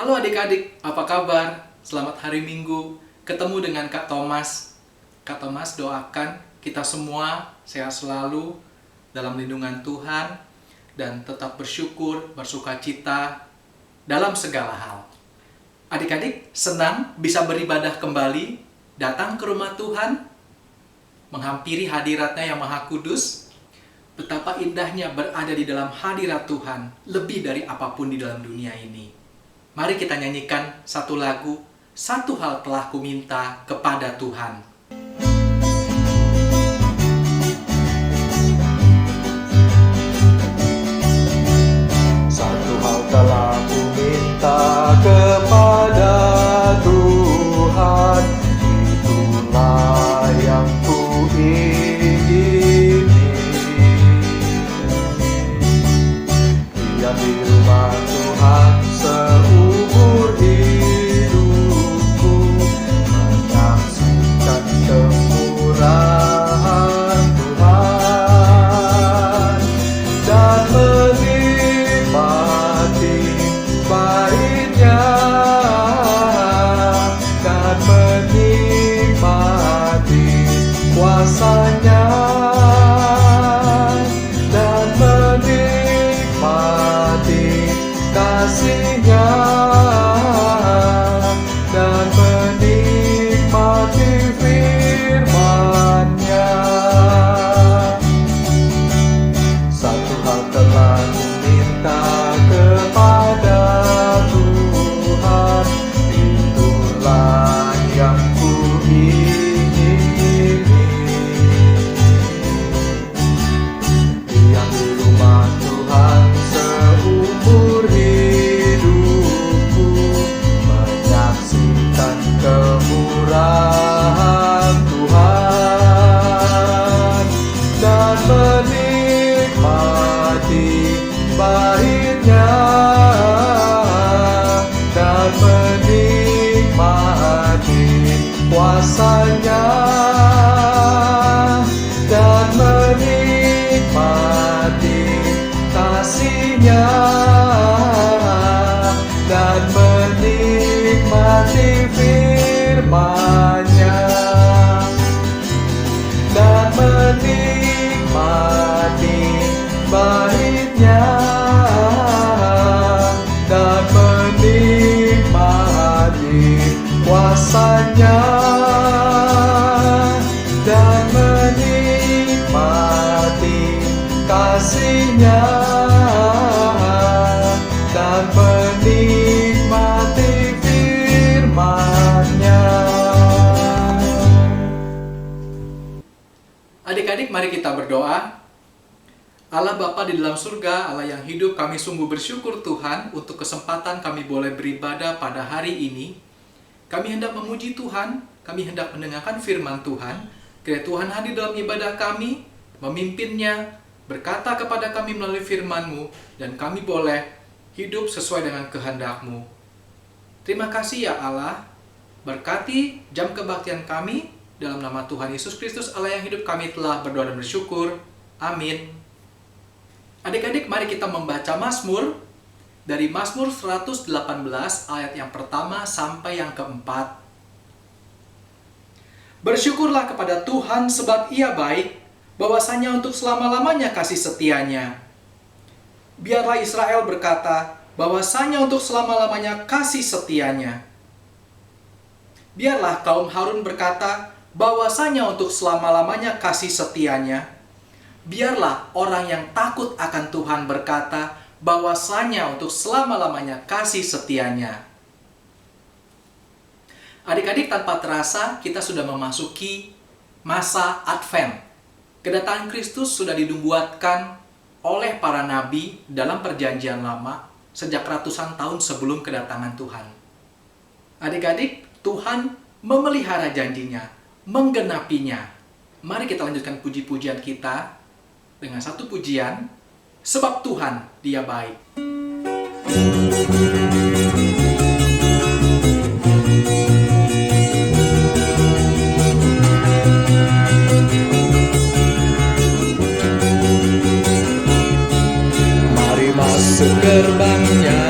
Halo adik-adik, apa kabar? Selamat hari Minggu. Ketemu dengan Kak Thomas. Kak Thomas doakan kita semua sehat selalu dalam lindungan Tuhan dan tetap bersyukur, bersukacita dalam segala hal. Adik-adik senang bisa beribadah kembali, datang ke rumah Tuhan, menghampiri hadiratnya yang Maha Kudus. Betapa indahnya berada di dalam hadirat Tuhan, lebih dari apapun di dalam dunia ini. Mari kita nyanyikan satu lagu, Satu Hal Telah Kuminta Kepada Tuhan. Satu hal telah kuminta kepada Tuhan, itulah yang kuingini. Diam di rumah Tuhan seumur hidupku, menyaksikan kemurahan Tuhan dan menikmati baiknya, dan menikmati kuasanya, dan menikmati kasihnya, dan menikmati firman-Nya. Satu hal telah kuminta kepada Tuhan, itulah yang kuingini. Diam di rumah Tuhan seumur hidupku, menyaksikan kemurahan Tuhan dan menikmati baiknya, dan menikmati kuasanya, dan menikmati kasihnya, dan menikmati firman-Nya, dan menikmati baiknya, dan menikmati kuasanya, dan menikmati kasihnya, dan menikmati firman-Nya. Adik-adik, mari kita berdoa. Allah Bapa di dalam surga, Allah yang hidup, kami sungguh bersyukur Tuhan untuk kesempatan kami boleh beribadah pada hari ini. Kami hendak memuji Tuhan, kami hendak mendengarkan firman Tuhan. Kiranya Tuhan hadir dalam ibadah kami, memimpinnya, berkata kepada kami melalui firman-Mu, dan kami boleh hidup sesuai dengan kehendak-Mu. Terima kasih ya Allah, berkati jam kebaktian kami, dalam nama Tuhan Yesus Kristus Allah yang hidup kami telah berdoa dan bersyukur. Amin. Adik-adik, mari kita membaca Mazmur dari Mazmur 118 ayat yang pertama sampai yang keempat. Bersyukurlah kepada Tuhan sebab Ia baik, bahwasanya untuk selama-lamanya kasih setianya. Biarlah Israel berkata, bahwasanya untuk selama-lamanya kasih setianya. Biarlah kaum Harun berkata, bahwasanya untuk selama-lamanya kasih setianya. Biarlah orang yang takut akan Tuhan berkata, bahwasanya untuk selama-lamanya kasih setianya. Adik-adik, tanpa terasa kita sudah memasuki masa Advent. Kedatangan Kristus sudah dinubuatkan oleh para nabi dalam perjanjian lama sejak ratusan tahun sebelum kedatangan Tuhan. Adik-adik, Tuhan memelihara janjinya, menggenapinya. Mari kita lanjutkan puji-pujian kita dengan satu pujian, sebab Tuhan Dia baik. Mari masuk gerbangnya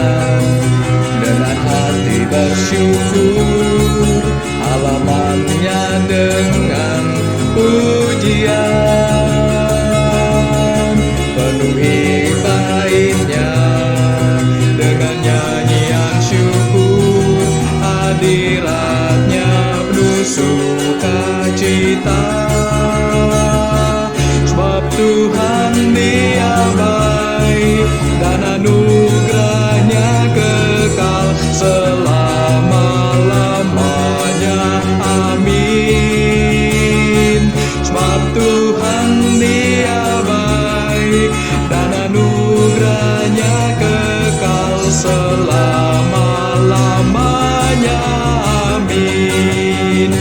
dengan hati bersyukur, halamannya dengan pujian. Penuhi baitnya dengan nyanyian syukur, hadiratnya penuh sukacita. Sebab Tuhan Dia baik dan anugerahnya kekal selama-lamanya. Amin. Sebab Tuhan Dia baik dan anugerahnya kekal selama-lamanya. Amin.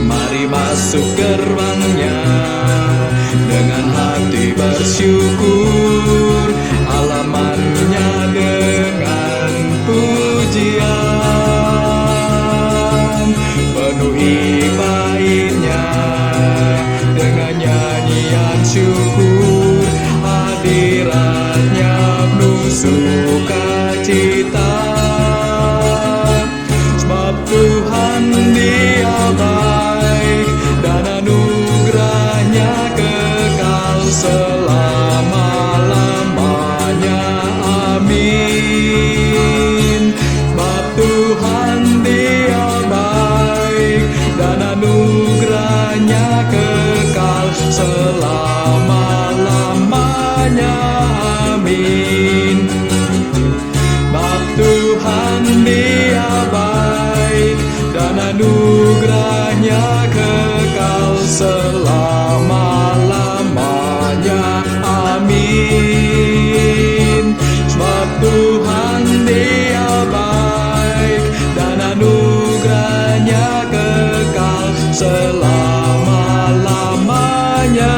Mari masuk gerbangnya dengan hati bersyukur, halamannya dengan pujian. Penuhi baitnya dengan nyanyian syukur, hadiratnya penuh sukacita. Sebab Tuhan Dia baik dan anugerahnya kekal selama-lamanya. Amin. Sebab Tuhan Dia baik dan anugerahnya kekal selama-lamanya. Amin. Sebab Tuhan Dia baik dan anugerahnya kekal selama-lamanya. Amin. Sebab Tuhan Dia baik dan anugerahnya kekal selama-lamanya.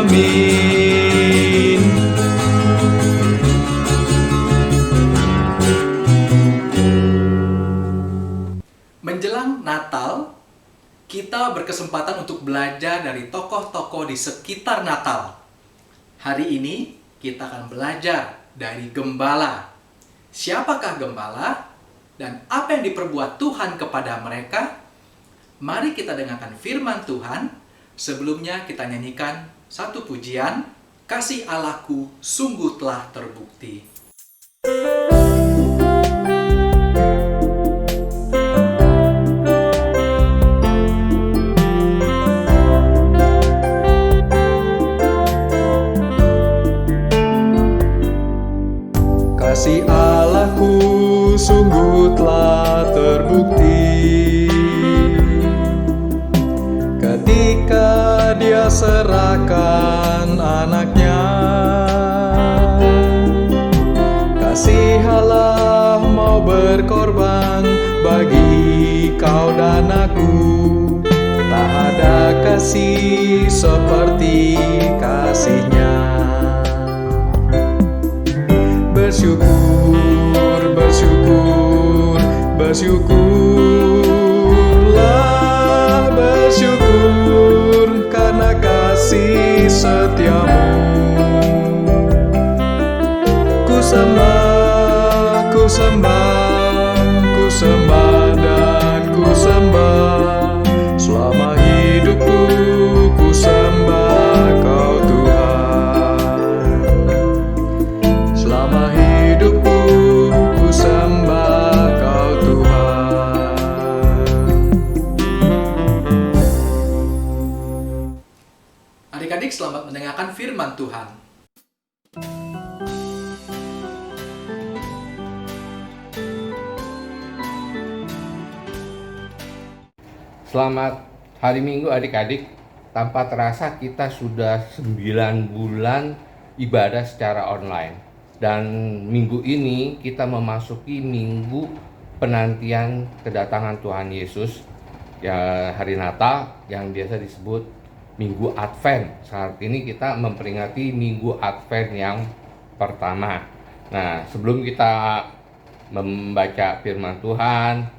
Amin. Menjelang Natal, kita berkesempatan untuk belajar dari tokoh-tokoh di sekitar Natal. Hari ini kita akan belajar dari gembala. Siapakah gembala dan apa yang diperbuat Tuhan kepada mereka? Mari kita dengarkan firman Tuhan. Sebelumnya kita nyanyikan satu pujian, "Kasih Allahku sungguh telah terbukti." Kasih Allahku sungguh telah terbukti ketika Dia serahkan anaknya. Kasih Allah mau berkorban bagi kau dan aku. Tak ada kasih seperti kasih-Nya. Bersyukur, bersyukur, bersyukurlah, bersyukur karena kasih setiamu. Ku sembah, ku sembah, ku sembah dan ku sembah. Selama hidupku ku sembah Kau Tuhan. Selama hidupku ku sembah Kau Tuhan. Adik-adik, selamat mendengarkan firman Tuhan. Selamat hari Minggu adik-adik. Tanpa terasa kita sudah 9 bulan ibadah secara online. Dan minggu ini kita memasuki minggu penantian kedatangan Tuhan Yesus, ya, hari Natal yang biasa disebut Minggu Advent. Saat ini kita memperingati Minggu Advent yang pertama. Nah, sebelum kita membaca firman Tuhan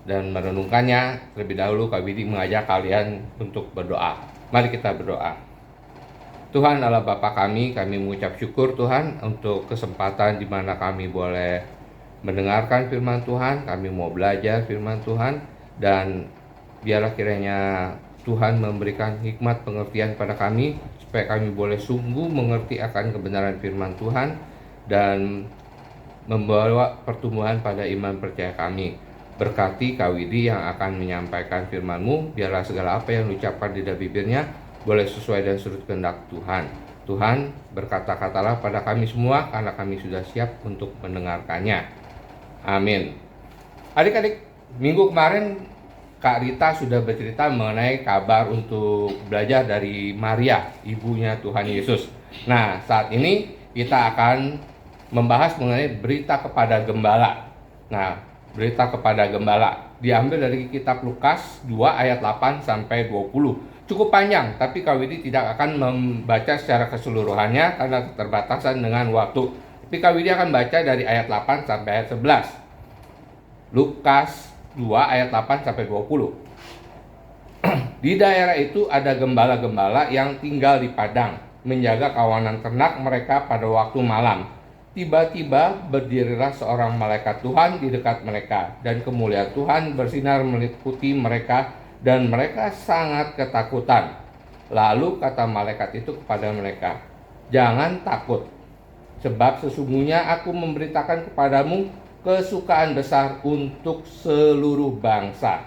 dan merenungkannya, terlebih dahulu Kak Widi mengajak kalian untuk berdoa. Mari kita berdoa. Tuhan Allah Bapa kami mengucap syukur Tuhan untuk kesempatan di mana kami boleh mendengarkan firman Tuhan, kami mau belajar firman Tuhan, dan biarlah kiranya Tuhan memberikan hikmat pengertian pada kami supaya kami boleh sungguh mengerti akan kebenaran firman Tuhan dan membawa pertumbuhan pada iman percaya kami. Berkati Kak Widi yang akan menyampaikan firman-Mu, biarlah segala apa yang diucapkan di dalam bibirnya boleh sesuai dan surut kehendak Tuhan. Tuhan, berkata-katalah pada kami semua karena kami sudah siap untuk mendengarkannya. Amin. Adik-adik, minggu kemarin Kak Rita sudah bercerita mengenai kabar untuk belajar dari Maria, ibunya Tuhan Yesus. Nah, saat ini kita akan membahas mengenai berita kepada gembala. Nah, berita kepada gembala diambil dari kitab Lukas 2 ayat 8 sampai 20. Cukup panjang, tapi Kak Widi tidak akan membaca secara keseluruhannya karena keterbatasan dengan waktu. Tapi Kak Widi akan baca dari ayat 8 sampai ayat 11. Lukas 2 ayat 8 sampai 20. Di daerah itu ada gembala-gembala yang tinggal di padang, menjaga kawanan ternak mereka pada waktu malam. Tiba-tiba berdirilah seorang malaikat Tuhan di dekat mereka, dan kemuliaan Tuhan bersinar meliputi mereka, dan mereka sangat ketakutan. Lalu kata malaikat itu kepada mereka, "Jangan takut, sebab sesungguhnya aku memberitakan kepadamu kesukaan besar untuk seluruh bangsa.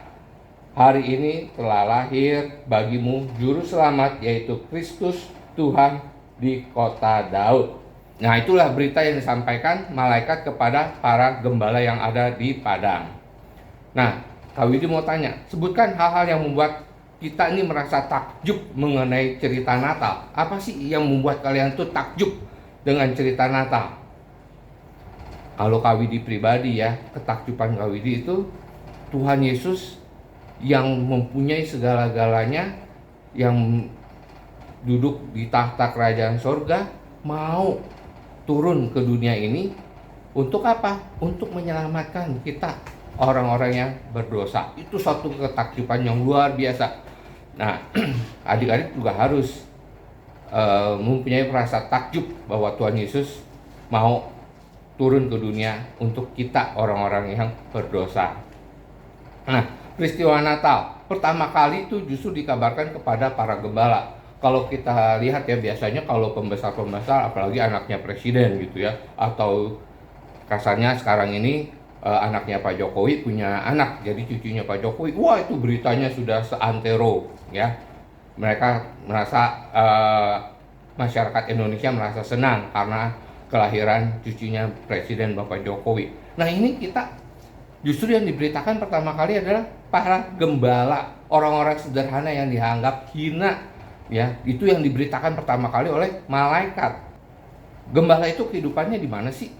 Hari ini telah lahir bagimu juru selamat, yaitu Kristus Tuhan di kota Daud." Nah, itulah berita yang disampaikan malaikat kepada para gembala yang ada di padang. Nah, Kak Widi mau tanya, sebutkan hal-hal yang membuat kita ini merasa takjub mengenai cerita Natal. Apa sih yang membuat kalian tuh takjub dengan cerita Natal? Kalau Kak Widi pribadi ya, ketakjuban Kak Widi itu Tuhan Yesus yang mempunyai segala-galanya, yang duduk di tahta kerajaan sorga, mau turun ke dunia ini untuk apa? Untuk menyelamatkan kita, orang-orang yang berdosa. Itu suatu ketakjuban yang luar biasa. Nah, adik-adik juga harus mempunyai rasa takjub bahwa Tuhan Yesus mau turun ke dunia untuk kita, orang-orang yang berdosa. Nah, peristiwa Natal pertama kali itu justru dikabarkan kepada para gembala. Kalau kita lihat ya, biasanya kalau pembesar-pembesar, apalagi anaknya presiden gitu ya, atau kasarnya sekarang ini anaknya Pak Jokowi punya anak, jadi cucunya Pak Jokowi, wah itu beritanya sudah seantero ya. Mereka merasa, masyarakat Indonesia merasa senang karena kelahiran cucunya Presiden Bapak Jokowi. Nah, ini kita justru yang diberitakan pertama kali adalah para gembala, orang-orang sederhana yang dianggap hina ya. Itu yang diberitakan pertama kali oleh malaikat. Gembala itu kehidupannya di mana sih?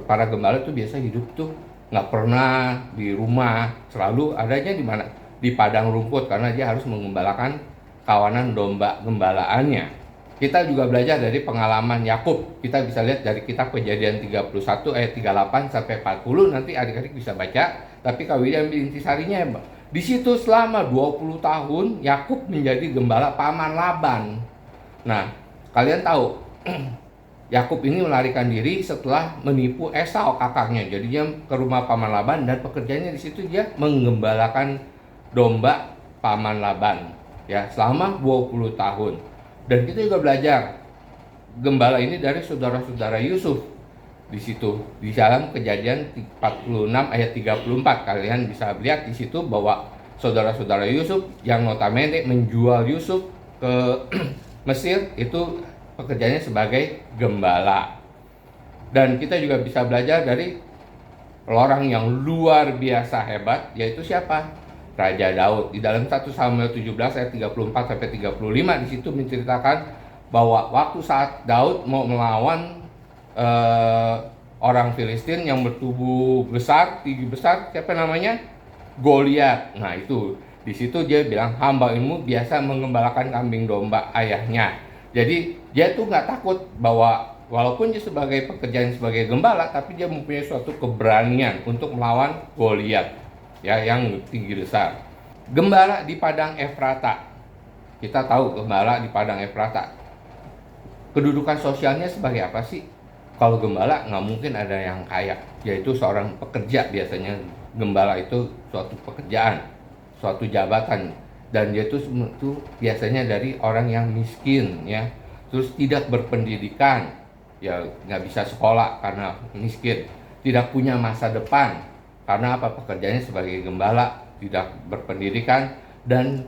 Para gembala itu biasa hidup tuh nggak pernah di rumah, selalu adanya di mana? Di padang rumput, karena dia harus mengembalakan kawanan domba gembalaannya. Kita juga belajar dari pengalaman Yakub. Kita bisa lihat dari kitab Kejadian 31 ayat 38 sampai 40, nanti adik-adik bisa baca. Tapi Kak Widi ambil intisarinya ya, di situ selama 20 tahun Yakub menjadi gembala paman Laban. Nah, kalian tahu Yakub ini melarikan diri setelah menipu Esau kakaknya. Jadinya ke rumah paman Laban, dan pekerjaannya di situ dia menggembalakan domba paman Laban ya selama 20 tahun. Dan kita juga belajar gembala ini dari saudara-saudara Yusuf. Di situ di dalam Kejadian 46 ayat 34 kalian bisa lihat di situ bahwa saudara-saudara Yusuf yang notabene menjual Yusuf ke Mesir itu pekerjaannya sebagai gembala. Dan kita juga bisa belajar dari orang yang luar biasa hebat, yaitu siapa? Raja Daud. Di dalam 1 Samuel 17 ayat 34 sampai 35 di situ menceritakan bahwa waktu saat Daud mau melawan orang Filistin yang bertubuh besar, tinggi besar, siapa namanya? Goliat. Nah, itu di situ dia bilang, hamba-Mu biasa mengembalakan kambing domba ayahnya. Jadi dia tuh nggak takut bahwa walaupun dia sebagai pekerjaan sebagai gembala, tapi dia mempunyai suatu keberanian untuk melawan Goliat ya, yang tinggi besar. Gembala di padang Efrata. Kita tahu gembala di padang Efrata. Kedudukan sosialnya sebagai apa sih? Kalau gembala nggak mungkin ada yang kaya, yaitu seorang pekerja. Biasanya gembala itu suatu pekerjaan, suatu jabatan, dan dia itu biasanya dari orang yang miskin ya, terus tidak berpendidikan, ya nggak bisa sekolah karena miskin, tidak punya masa depan karena apa, pekerjaannya sebagai gembala, tidak berpendidikan. Dan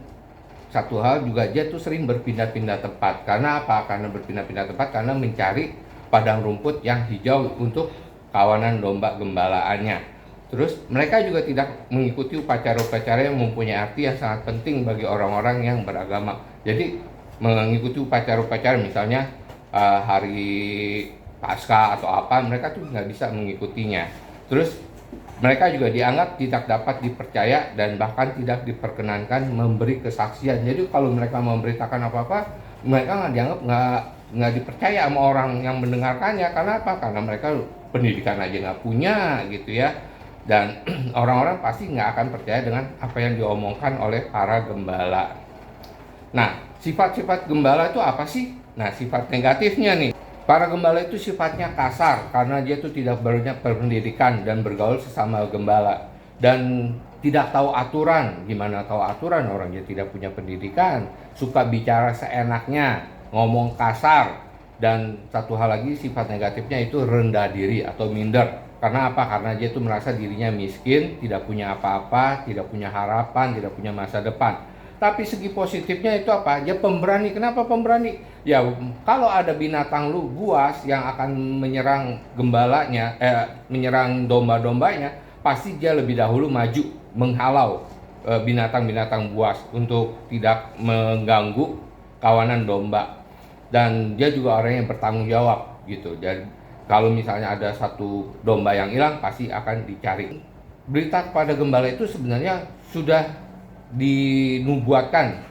satu hal juga, dia tuh sering berpindah-pindah tempat. Karena apa? Karena berpindah-pindah tempat karena mencari padang rumput yang hijau untuk kawanan domba gembalaannya. Terus mereka juga tidak mengikuti upacara-upacara yang mempunyai arti yang sangat penting bagi orang-orang yang beragama. Jadi mengikuti upacara-upacara misalnya hari Paskah atau apa, mereka tuh nggak bisa mengikutinya. Terus mereka juga dianggap tidak dapat dipercaya dan bahkan tidak diperkenankan memberi kesaksian. Jadi kalau mereka memberitakan apa-apa, mereka nggak dianggap nggak dipercaya sama orang yang mendengarkannya. Karena apa? Karena mereka pendidikan aja nggak punya gitu ya. Dan orang-orang pasti nggak akan percaya dengan apa yang diomongkan oleh para gembala. Nah, sifat-sifat gembala itu apa sih? Nah, sifat negatifnya nih. Para gembala itu sifatnya kasar karena dia itu tidak banyak berpendidikan dan bergaul sesama gembala. Dan tidak tahu aturan. Gimana tahu aturan? Orang dia tidak punya pendidikan, suka bicara seenaknya, ngomong kasar. Dan satu hal lagi, sifat negatifnya itu rendah diri atau minder. Karena apa? Karena dia itu merasa dirinya miskin, tidak punya apa-apa, tidak punya harapan, tidak punya masa depan. Tapi segi positifnya itu apa? Dia pemberani. Kenapa pemberani? Ya kalau ada binatang buas yang akan menyerang gembalanya, menyerang domba-dombanya, pasti dia lebih dahulu maju menghalau binatang-binatang buas untuk tidak mengganggu kawanan domba. Dan dia juga orang yang bertanggung jawab gitu. Jadi kalau misalnya ada satu domba yang hilang, pasti akan dicari. Berita kepada gembala itu sebenarnya sudah dinubuatkan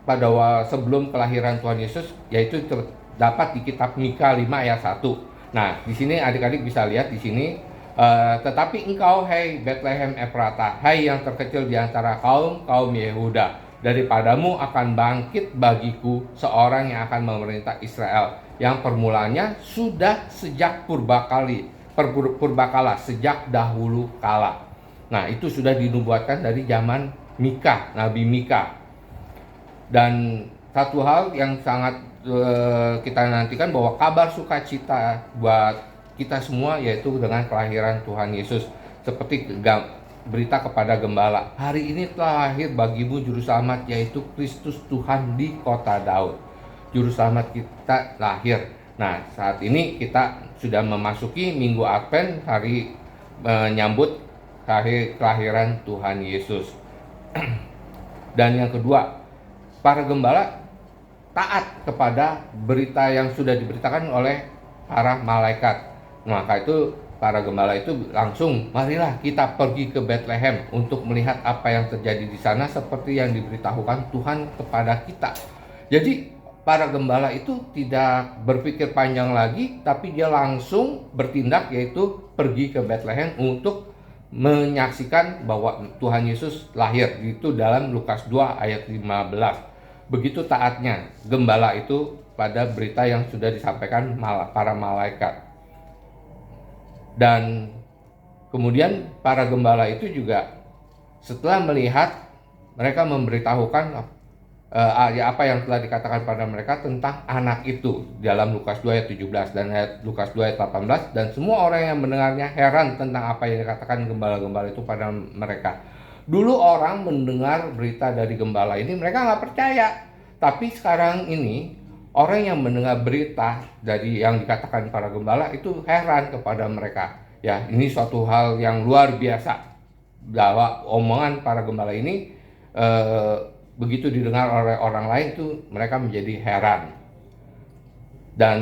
pada sebelum kelahiran Tuhan Yesus, yaitu terdapat di kitab Mika 5 ayat 1. Nah, di sini adik-adik bisa lihat di sini, tetapi engkau, hai Bethlehem Efrata, hai yang terkecil di antara kaum Yehuda, daripadamu akan bangkit bagiku seorang yang akan memerintah Israel, yang permulanya sudah sejak purbakala, sejak dahulu kala. Nah, itu sudah dinubuatkan dari zaman Mika, Nabi Mika. Dan satu hal yang sangat kita nantikan, bahwa kabar sukacita buat kita semua yaitu dengan kelahiran Tuhan Yesus. Seperti berita kepada gembala, hari ini telah lahir bagimu juru selamat, yaitu Kristus Tuhan di kota Daud. Juru selamat kita lahir. Nah, saat ini kita sudah memasuki Minggu Advent, hari menyambut hari kelahiran Tuhan Yesus. Dan yang kedua, para gembala taat kepada berita yang sudah diberitakan oleh para malaikat. Maka itu para gembala itu langsung, marilah kita pergi ke Bethlehem untuk melihat apa yang terjadi di sana seperti yang diberitahukan Tuhan kepada kita. Jadi para gembala itu tidak berpikir panjang lagi, tapi dia langsung bertindak, yaitu pergi ke Bethlehem untuk menyaksikan bahwa Tuhan Yesus lahir. Itu dalam Lukas 2 ayat 15. Begitu taatnya gembala itu pada berita yang sudah disampaikan para malaikat. Dan kemudian para gembala itu juga setelah melihat, mereka memberitahukan apa yang telah dikatakan pada mereka tentang anak itu dalam Lukas 2 ayat 17 dan Lukas 2 ayat 18. Dan semua orang yang mendengarnya heran tentang apa yang dikatakan gembala-gembala itu pada mereka. Dulu orang mendengar berita dari gembala ini, mereka nggak percaya. Tapi sekarang ini orang yang mendengar berita dari yang dikatakan para gembala itu heran kepada mereka. Ya, ini suatu hal yang luar biasa, bahwa omongan para gembala ini begitu didengar oleh orang lain itu mereka menjadi heran. Dan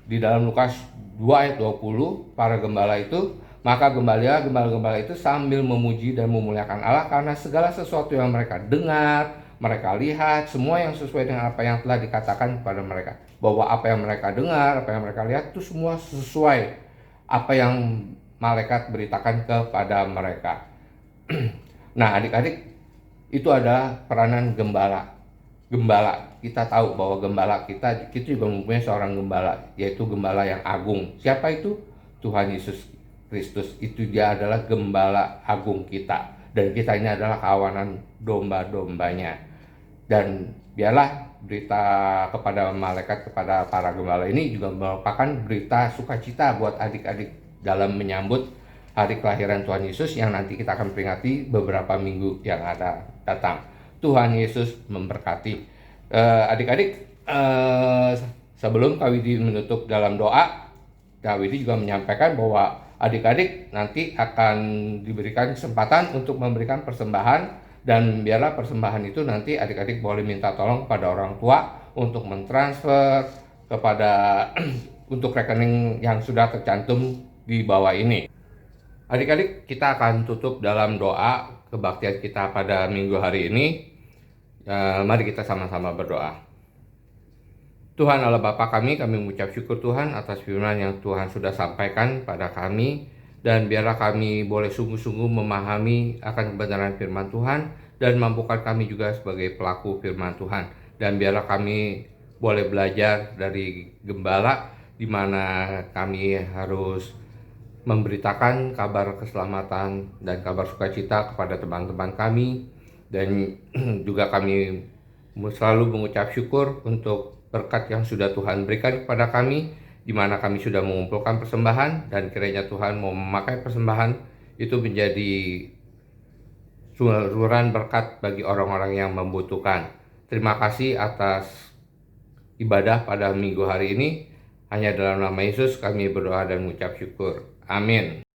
di dalam Lukas 2 ayat 20, para gembala itu, maka gembala-gembala itu sambil memuji dan memuliakan Allah karena segala sesuatu yang mereka dengar, mereka lihat, semua yang sesuai dengan apa yang telah dikatakan kepada mereka. Bahwa apa yang mereka dengar, apa yang mereka lihat itu semua sesuai apa yang malaikat beritakan kepada mereka. Nah, adik-adik, itu adalah peranan gembala kita tahu bahwa gembala kita juga mempunyai seorang gembala, yaitu gembala yang agung. Siapa itu? Tuhan Yesus Kristus. Itu dia adalah gembala agung kita, dan kita ini adalah kawanan domba-dombanya. Dan biarlah berita kepada malaikat, kepada para gembala ini juga merupakan berita sukacita buat adik-adik dalam menyambut hari kelahiran Tuhan Yesus yang nanti kita akan peringati beberapa minggu yang akan datang. Tuhan Yesus memberkati. Adik-adik, sebelum Kak Widi menutup dalam doa, Kak Widi juga menyampaikan bahwa adik-adik nanti akan diberikan kesempatan untuk memberikan persembahan, dan biarlah persembahan itu nanti adik-adik boleh minta tolong kepada orang tua untuk mentransfer kepada untuk rekening yang sudah tercantum di bawah ini. Adik-adik, kita akan tutup dalam doa kebaktian kita pada minggu hari ini. Mari kita sama-sama berdoa. Tuhan Allah Bapa kami mengucap syukur Tuhan atas firman yang Tuhan sudah sampaikan pada kami, dan biarlah kami boleh sungguh-sungguh memahami akan kebenaran firman Tuhan dan mampukan kami juga sebagai pelaku firman Tuhan. Dan biarlah kami boleh belajar dari gembala, di mana kami harus memberitakan kabar keselamatan dan kabar sukacita kepada teman-teman kami, dan juga kami selalu mengucap syukur untuk berkat yang sudah Tuhan berikan kepada kami, di mana kami sudah mengumpulkan persembahan, dan kiranya Tuhan mau memakai persembahan itu menjadi saluran berkat bagi orang-orang yang membutuhkan. Terima kasih atas ibadah pada minggu hari ini. Hanya dalam nama Yesus kami berdoa dan mengucap syukur. Amin.